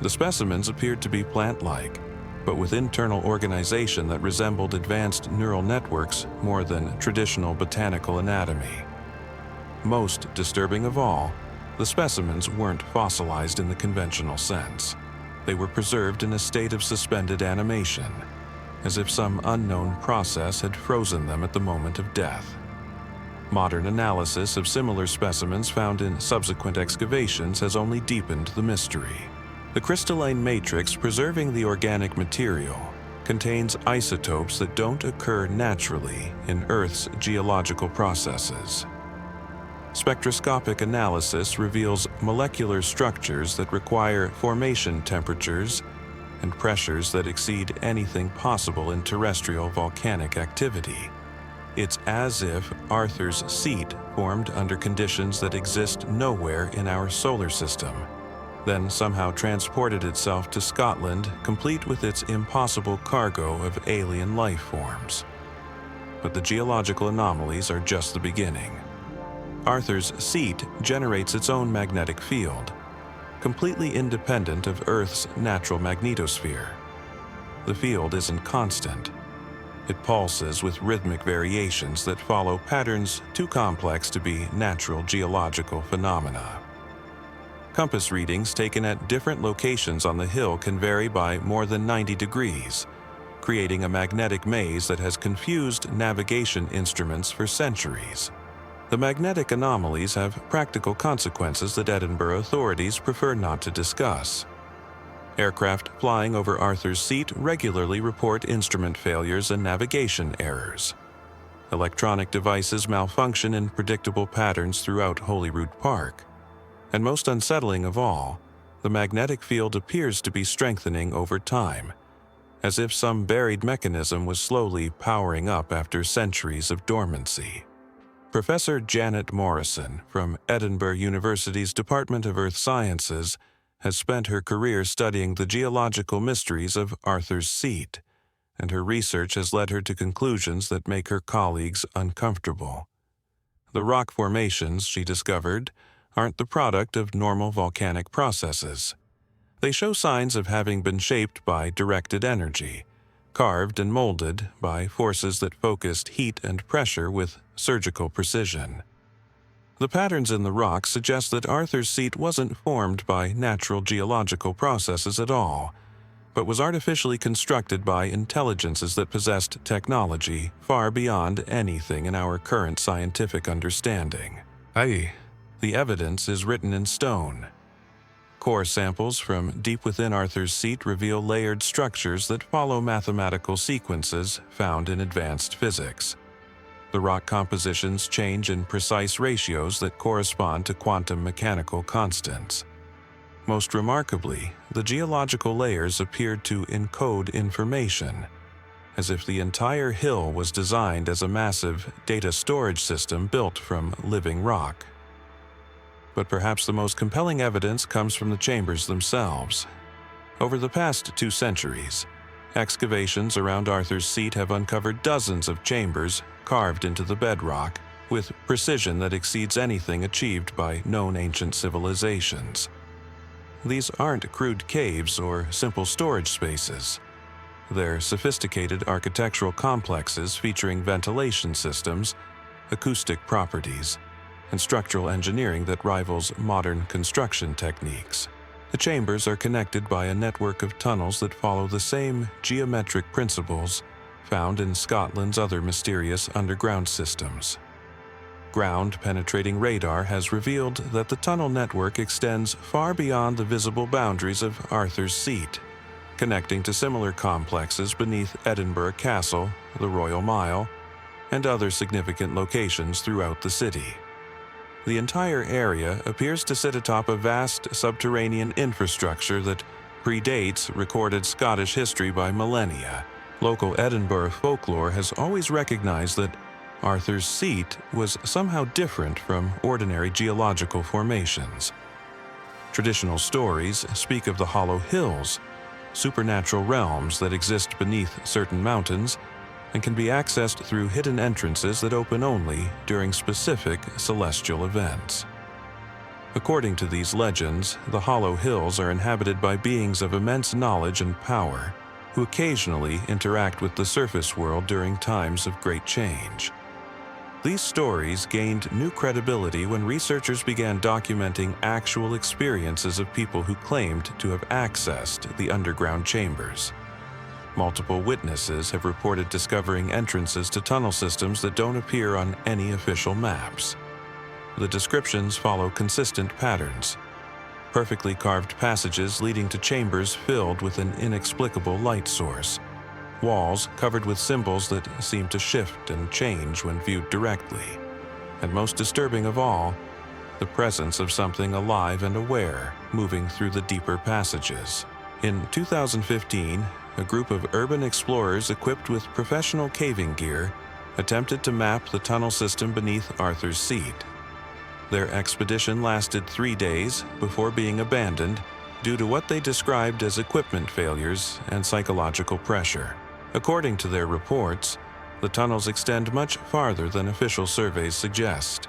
The specimens appeared to be plant-like, but with internal organization that resembled advanced neural networks more than traditional botanical anatomy. Most disturbing of all, the specimens weren't fossilized in the conventional sense. They were preserved in a state of suspended animation, as if some unknown process had frozen them at the moment of death. Modern analysis of similar specimens found in subsequent excavations has only deepened the mystery. The crystalline matrix preserving the organic material contains isotopes that don't occur naturally in Earth's geological processes. Spectroscopic analysis reveals molecular structures that require formation temperatures and pressures that exceed anything possible in terrestrial volcanic activity. It's as if Arthur's Seat formed under conditions that exist nowhere in our solar system, then somehow transported itself to Scotland, complete with its impossible cargo of alien life forms. But the geological anomalies are just the beginning. Arthur's Seat generates its own magnetic field, completely independent of Earth's natural magnetosphere. The field isn't constant. It pulses with rhythmic variations that follow patterns too complex to be natural geological phenomena. Compass readings taken at different locations on the hill can vary by more than 90 degrees, creating a magnetic maze that has confused navigation instruments for centuries. The magnetic anomalies have practical consequences that Edinburgh authorities prefer not to discuss. Aircraft flying over Arthur's Seat regularly report instrument failures and navigation errors. Electronic devices malfunction in predictable patterns throughout Holyrood Park. And most unsettling of all, the magnetic field appears to be strengthening over time, as if some buried mechanism was slowly powering up after centuries of dormancy. Professor Janet Morrison from Edinburgh University's Department of Earth Sciences has spent her career studying the geological mysteries of Arthur's Seat, and her research has led her to conclusions that make her colleagues uncomfortable. The rock formations, she discovered, aren't the product of normal volcanic processes. They show signs of having been shaped by directed energy, carved and molded by forces that focused heat and pressure with surgical precision. The patterns in the rock suggest that Arthur's Seat wasn't formed by natural geological processes at all, but was artificially constructed by intelligences that possessed technology far beyond anything in our current scientific understanding. The evidence is written in stone. Core samples from deep within Arthur's Seat reveal layered structures that follow mathematical sequences found in advanced physics. The rock compositions change in precise ratios that correspond to quantum mechanical constants. Most remarkably, the geological layers appeared to encode information, as if the entire hill was designed as a massive data storage system built from living rock. But perhaps the most compelling evidence comes from the chambers themselves. Over the past 2 centuries, excavations around Arthur's Seat have uncovered dozens of chambers carved into the bedrock with precision that exceeds anything achieved by known ancient civilizations. These aren't crude caves or simple storage spaces. They're sophisticated architectural complexes featuring ventilation systems, acoustic properties, and structural engineering that rivals modern construction techniques. The chambers are connected by a network of tunnels that follow the same geometric principles found in Scotland's other mysterious underground systems. Ground-penetrating radar has revealed that the tunnel network extends far beyond the visible boundaries of Arthur's Seat, connecting to similar complexes beneath Edinburgh Castle, the Royal Mile, and other significant locations throughout the city. The entire area appears to sit atop a vast subterranean infrastructure that predates recorded Scottish history by millennia. Local Edinburgh folklore has always recognized that Arthur's Seat was somehow different from ordinary geological formations. Traditional stories speak of the hollow hills, supernatural realms that exist beneath certain mountains and can be accessed through hidden entrances that open only during specific celestial events. According to these legends, the hollow hills are inhabited by beings of immense knowledge and power, who occasionally interact with the surface world during times of great change. These stories gained new credibility when researchers began documenting actual experiences of people who claimed to have accessed the underground chambers. Multiple witnesses have reported discovering entrances to tunnel systems that don't appear on any official maps. The descriptions follow consistent patterns: perfectly carved passages leading to chambers filled with an inexplicable light source, walls covered with symbols that seem to shift and change when viewed directly, and most disturbing of all, the presence of something alive and aware moving through the deeper passages. In 2015, a group of urban explorers equipped with professional caving gear attempted to map the tunnel system beneath Arthur's Seat. Their expedition lasted 3 days before being abandoned due to what they described as equipment failures and psychological pressure. According to their reports, the tunnels extend much farther than official surveys suggest,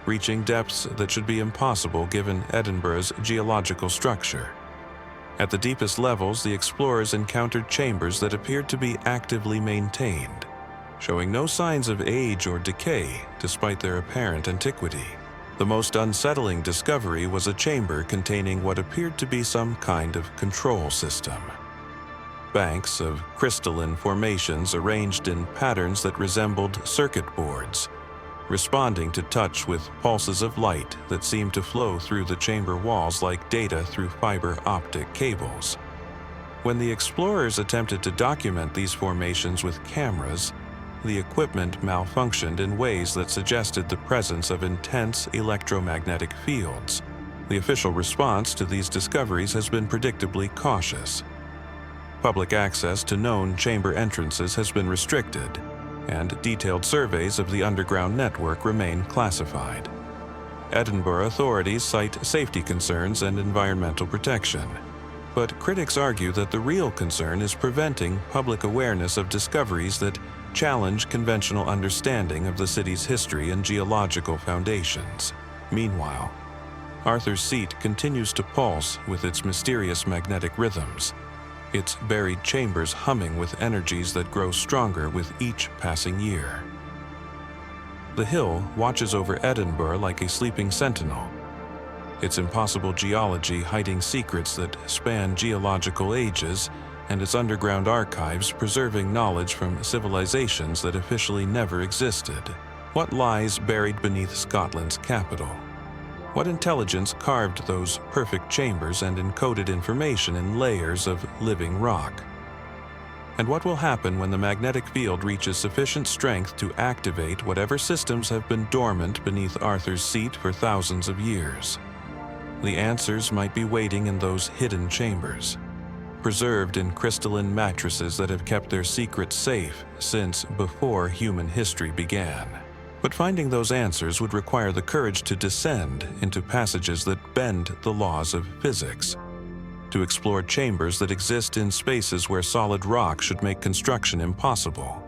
reaching depths that should be impossible given Edinburgh's geological structure. At the deepest levels, the explorers encountered chambers that appeared to be actively maintained, showing no signs of age or decay despite their apparent antiquity. The most unsettling discovery was a chamber containing what appeared to be some kind of control system. Banks of crystalline formations arranged in patterns that resembled circuit boards, responding to touch with pulses of light that seemed to flow through the chamber walls like data through fiber optic cables. When the explorers attempted to document these formations with cameras, the equipment malfunctioned in ways that suggested the presence of intense electromagnetic fields. The official response to these discoveries has been predictably cautious. Public access to known chamber entrances has been restricted, and detailed surveys of the underground network remain classified. Edinburgh authorities cite safety concerns and environmental protection, but critics argue that the real concern is preventing public awareness of discoveries that challenge conventional understanding of the city's history and geological foundations. Meanwhile, Arthur's Seat continues to pulse with its mysterious magnetic rhythms, its buried chambers humming with energies that grow stronger with each passing year. The hill watches over Edinburgh like a sleeping sentinel, its impossible geology hiding secrets that span geological ages and its underground archives preserving knowledge from civilizations that officially never existed. What lies buried beneath Scotland's capital? What intelligence carved those perfect chambers and encoded information in layers of living rock? And what will happen when the magnetic field reaches sufficient strength to activate whatever systems have been dormant beneath Arthur's seat for thousands of years? The answers might be waiting in those hidden chambers, preserved in crystalline mattresses that have kept their secrets safe since before human history began. But finding those answers would require the courage to descend into passages that bend the laws of physics, to explore chambers that exist in spaces where solid rock should make construction impossible,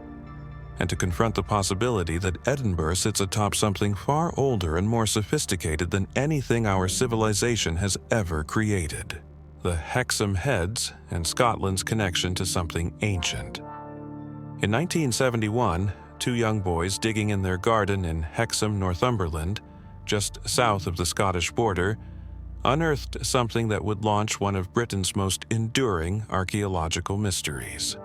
and to confront the possibility that Edinburgh sits atop something far older and more sophisticated than anything our civilization has ever created: the Hexham Heads and Scotland's connection to something ancient. In 1971, two young boys digging in their garden in Hexham, Northumberland, just south of the Scottish border, unearthed something that would launch one of Britain's most enduring archaeological mysteries.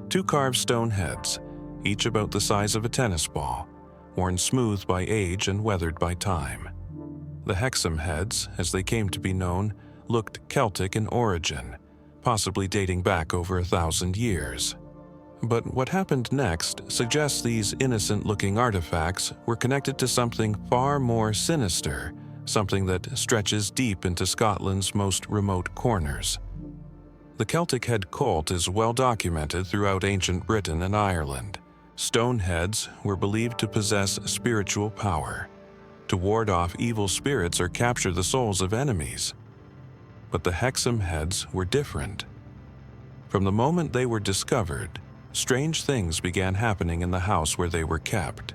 Two carved stone heads, each about the size of a tennis ball, worn smooth by age and weathered by time. The Hexham Heads, as they came to be known, looked Celtic in origin, possibly dating back over 1,000 years. But what happened next suggests these innocent-looking artifacts were connected to something far more sinister, something that stretches deep into Scotland's most remote corners. The Celtic head cult is well documented throughout ancient Britain and Ireland. Stone heads were believed to possess spiritual power, to ward off evil spirits or capture the souls of enemies. But the Hexham Heads were different. From the moment they were discovered, strange things began happening in the house where they were kept.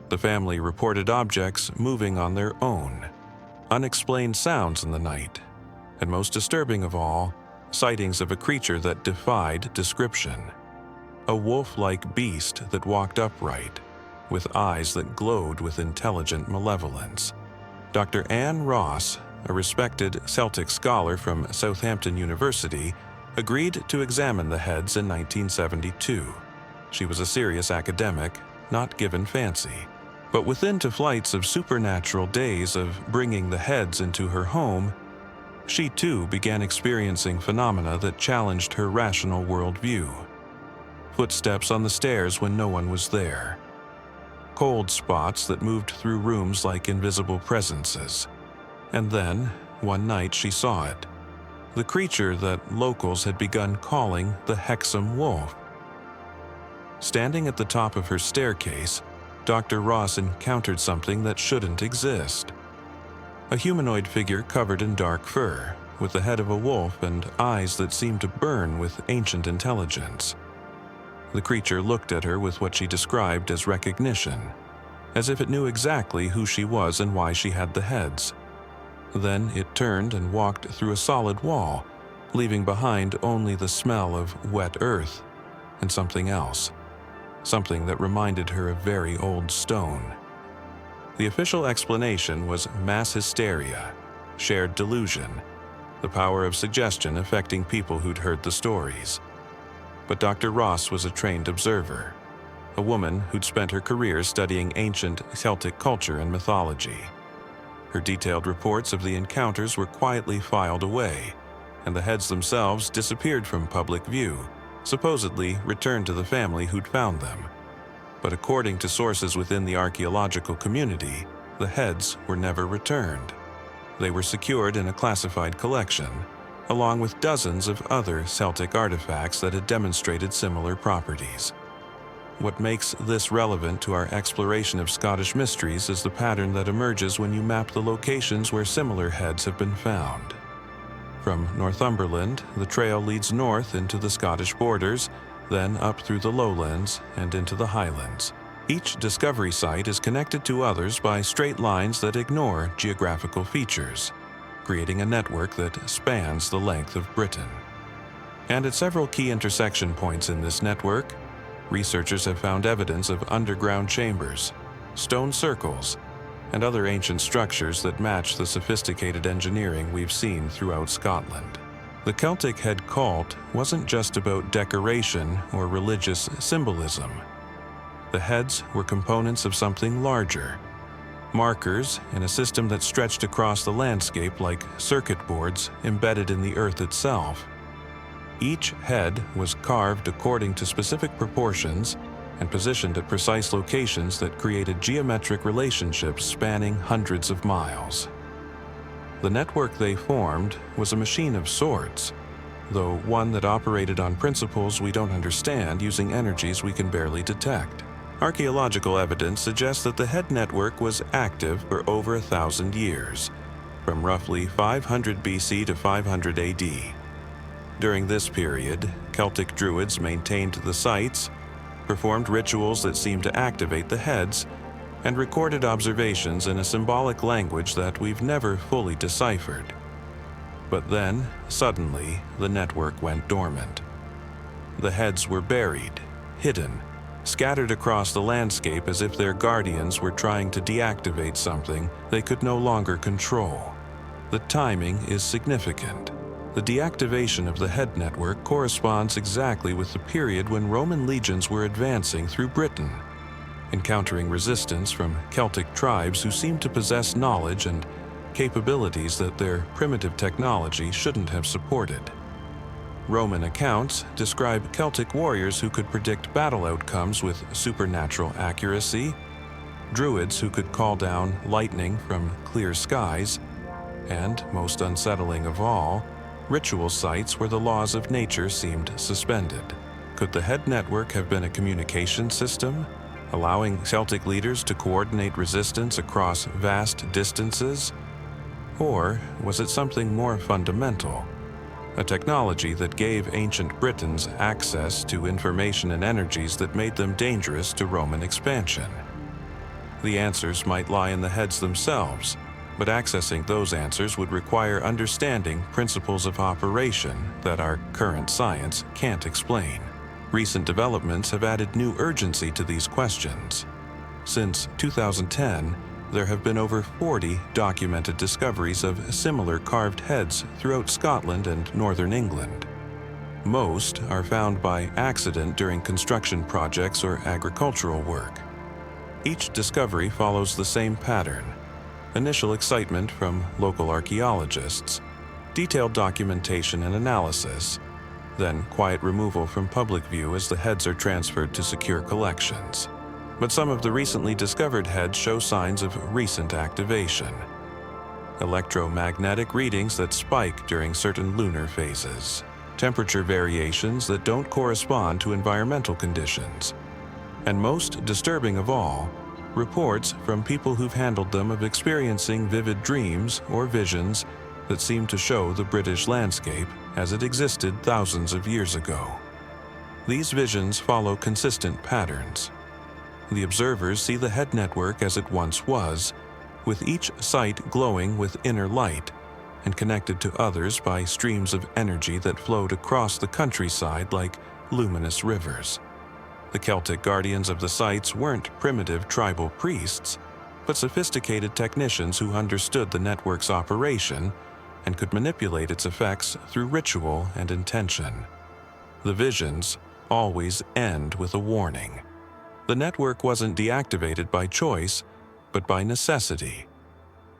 The family reported objects moving on their own, unexplained sounds in the night, and most disturbing of all, sightings of a creature that defied description. A wolf-like beast that walked upright, with eyes that glowed with intelligent malevolence. Dr. Anne Ross, a respected Celtic scholar from Southampton University, agreed to examine the heads in 1972. She was a serious academic, not given fancy. But within 2 flights of supernatural days of bringing the heads into her home, she too began experiencing phenomena that challenged her rational worldview. Footsteps on the stairs when no one was there. Cold spots that moved through rooms like invisible presences. And then, one night she saw it. The creature that locals had begun calling the Hexham Wolf. Standing at the top of her staircase, Dr. Ross encountered something that shouldn't exist. A humanoid figure covered in dark fur, with the head of a wolf and eyes that seemed to burn with ancient intelligence. The creature looked at her with what she described as recognition, as if it knew exactly who she was and why she had the heads. Then it turned and walked through a solid wall, leaving behind only the smell of wet earth and something else. Something that reminded her of very old stone. The official explanation was mass hysteria, shared delusion, the power of suggestion affecting people who'd heard the stories. But Dr. Ross was a trained observer, a woman who'd spent her career studying ancient Celtic culture and mythology. Her detailed reports of the encounters were quietly filed away, and the heads themselves disappeared from public view, supposedly returned to the family who'd found them. But according to sources within the archaeological community, the heads were never returned. They were secured in a classified collection, along with dozens of other Celtic artifacts that had demonstrated similar properties. What makes this relevant to our exploration of Scottish mysteries is the pattern that emerges when you map the locations where similar heads have been found. From Northumberland, the trail leads north into the Scottish borders, then up through the lowlands and into the Highlands. Each discovery site is connected to others by straight lines that ignore geographical features, creating a network that spans the length of Britain. And at several key intersection points in this network, researchers have found evidence of underground chambers, stone circles, and other ancient structures that match the sophisticated engineering we've seen throughout Scotland. The Celtic head cult wasn't just about decoration or religious symbolism. The heads were components of something larger, markers in a system that stretched across the landscape like circuit boards embedded in the earth itself. Each head was carved according to specific proportions and positioned at precise locations that created geometric relationships spanning hundreds of miles. The network they formed was a machine of sorts, though one that operated on principles we don't understand using energies we can barely detect. Archaeological evidence suggests that the head network was active for over 1,000 years, from roughly 500 BC to 500 AD. During this period, Celtic druids maintained the sites, performed rituals that seemed to activate the heads, and recorded observations in a symbolic language that we've never fully deciphered. But then, suddenly, the network went dormant. The heads were buried, hidden, scattered across the landscape as if their guardians were trying to deactivate something they could no longer control. The timing is significant. The deactivation of the head network corresponds exactly with the period when Roman legions were advancing through Britain, encountering resistance from Celtic tribes who seemed to possess knowledge and capabilities that their primitive technology shouldn't have supported. Roman accounts describe Celtic warriors who could predict battle outcomes with supernatural accuracy, druids who could call down lightning from clear skies, and, most unsettling of all, ritual sites where the laws of nature seemed suspended. Could the head network have been a communication system, allowing Celtic leaders to coordinate resistance across vast distances? Or was it something more fundamental? A technology that gave ancient Britons access to information and energies that made them dangerous to Roman expansion? The answers might lie in the heads themselves, but accessing those answers would require understanding principles of operation that our current science can't explain. Recent developments have added new urgency to these questions. Since 2010, there have been over 40 documented discoveries of similar carved heads throughout Scotland and northern England. Most are found by accident during construction projects or agricultural work. Each discovery follows the same pattern: initial excitement from local archaeologists, detailed documentation and analysis, then quiet removal from public view as the heads are transferred to secure collections. But some of the recently discovered heads show signs of recent activation. Electromagnetic readings that spike during certain lunar phases, temperature variations that don't correspond to environmental conditions, and most disturbing of all, reports from people who've handled them of experiencing vivid dreams or visions that seem to show the British landscape as it existed thousands of years ago. These visions follow consistent patterns. The observers see the head network as it once was, with each site glowing with inner light and connected to others by streams of energy that flowed across the countryside like luminous rivers. The Celtic guardians of the sites weren't primitive tribal priests, but sophisticated technicians who understood the network's operation and could manipulate its effects through ritual and intention. The visions always end with a warning. The network wasn't deactivated by choice, but by necessity.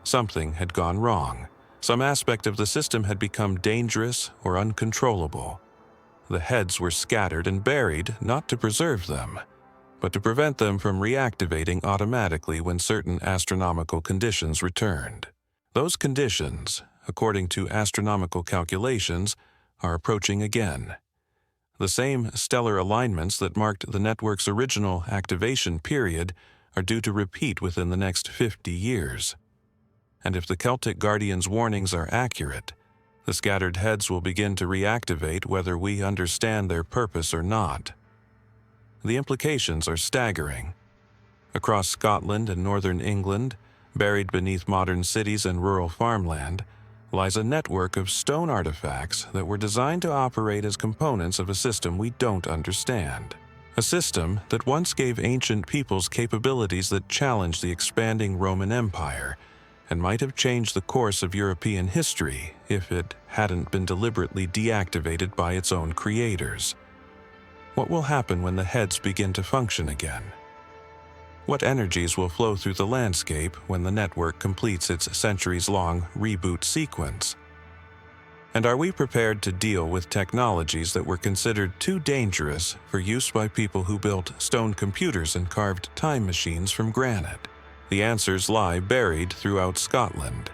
Something had gone wrong. Some aspect of the system had become dangerous or uncontrollable. The heads were scattered and buried not to preserve them, but to prevent them from reactivating automatically when certain astronomical conditions returned. Those conditions, according to astronomical calculations, are approaching again. The same stellar alignments that marked the network's original activation period are due to repeat within the next 50 years. And if the Celtic Guardians' warnings are accurate, the scattered heads will begin to reactivate whether we understand their purpose or not. The implications are staggering. Across Scotland and northern England, buried beneath modern cities and rural farmland, lies a network of stone artifacts that were designed to operate as components of a system we don't understand. A system that once gave ancient peoples capabilities that challenged the expanding Roman Empire and might have changed the course of European history if it hadn't been deliberately deactivated by its own creators. What will happen when the heads begin to function again? What energies will flow through the landscape when the network completes its centuries-long reboot sequence? And are we prepared to deal with technologies that were considered too dangerous for use by people who built stone computers and carved time machines from granite? The answers lie buried throughout Scotland,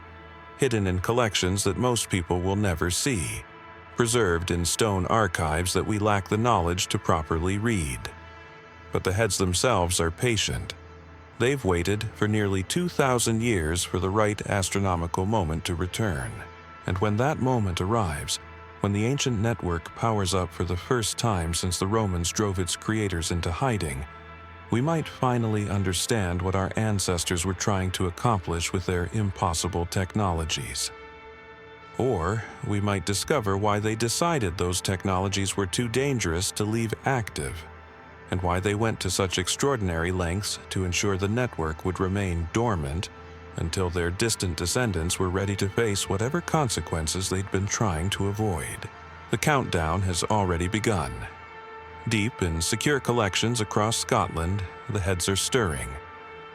hidden in collections that most people will never see, preserved in stone archives that we lack the knowledge to properly read. But the heads themselves are patient. They've waited for nearly 2,000 years for the right astronomical moment to return. And when that moment arrives, when the ancient network powers up for the first time since the Romans drove its creators into hiding, we might finally understand what our ancestors were trying to accomplish with their impossible technologies. Or we might discover why they decided those technologies were too dangerous to leave active, and why they went to such extraordinary lengths to ensure the network would remain dormant until their distant descendants were ready to face whatever consequences they'd been trying to avoid. The countdown has already begun. Deep in secure collections across Scotland, the heads are stirring,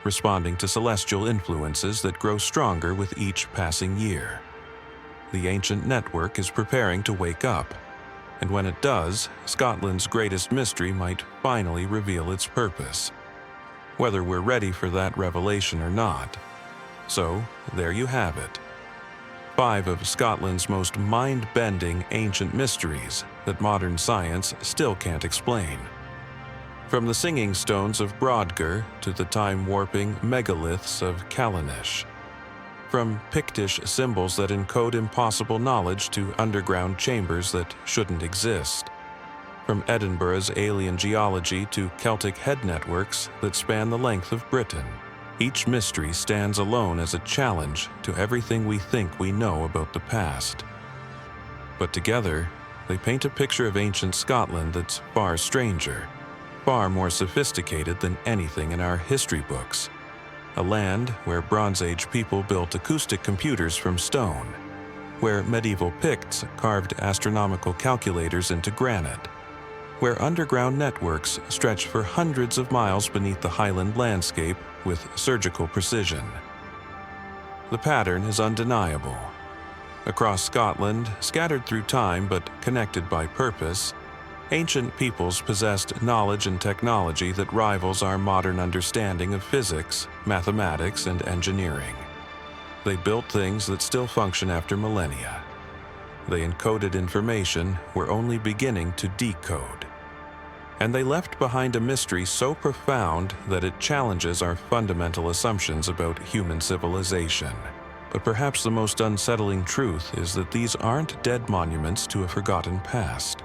responding to celestial influences that grow stronger with each passing year. The ancient network is preparing to wake up, and when it does, Scotland's greatest mystery might finally reveal its purpose, whether we're ready for that revelation or not. So, there you have it. 5 of Scotland's most mind-bending ancient mysteries that modern science still can't explain. From the singing stones of Brodgar to the time-warping megaliths of Callanish. From Pictish symbols that encode impossible knowledge to underground chambers that shouldn't exist. From Edinburgh's alien geology to Celtic head networks that span the length of Britain. Each mystery stands alone as a challenge to everything we think we know about the past. But together, they paint a picture of ancient Scotland that's far stranger, far more sophisticated than anything in our history books. A land where Bronze Age people built acoustic computers from stone, where medieval Picts carved astronomical calculators into granite, where underground networks stretch for hundreds of miles beneath the Highland landscape with surgical precision. The pattern is undeniable. Across Scotland, scattered through time but connected by purpose, ancient peoples possessed knowledge and technology that rivals our modern understanding of physics, mathematics, and engineering. They built things that still function after millennia. They encoded information we're only beginning to decode. And they left behind a mystery so profound that it challenges our fundamental assumptions about human civilization. But perhaps the most unsettling truth is that these aren't dead monuments to a forgotten past.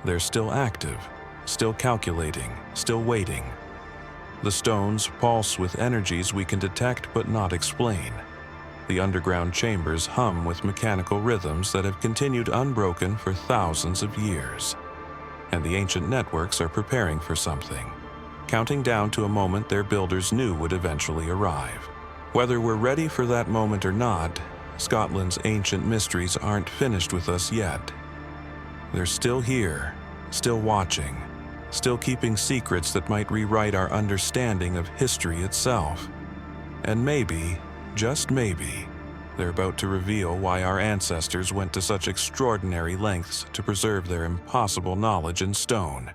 They're still active, still calculating, still waiting. The stones pulse with energies we can detect but not explain. The underground chambers hum with mechanical rhythms that have continued unbroken for thousands of years. And the ancient networks are preparing for something, counting down to a moment their builders knew would eventually arrive. Whether we're ready for that moment or not, Scotland's ancient mysteries aren't finished with us yet. They're still here, still watching, still keeping secrets that might rewrite our understanding of history itself. And maybe, just maybe, they're about to reveal why our ancestors went to such extraordinary lengths to preserve their impossible knowledge in stone.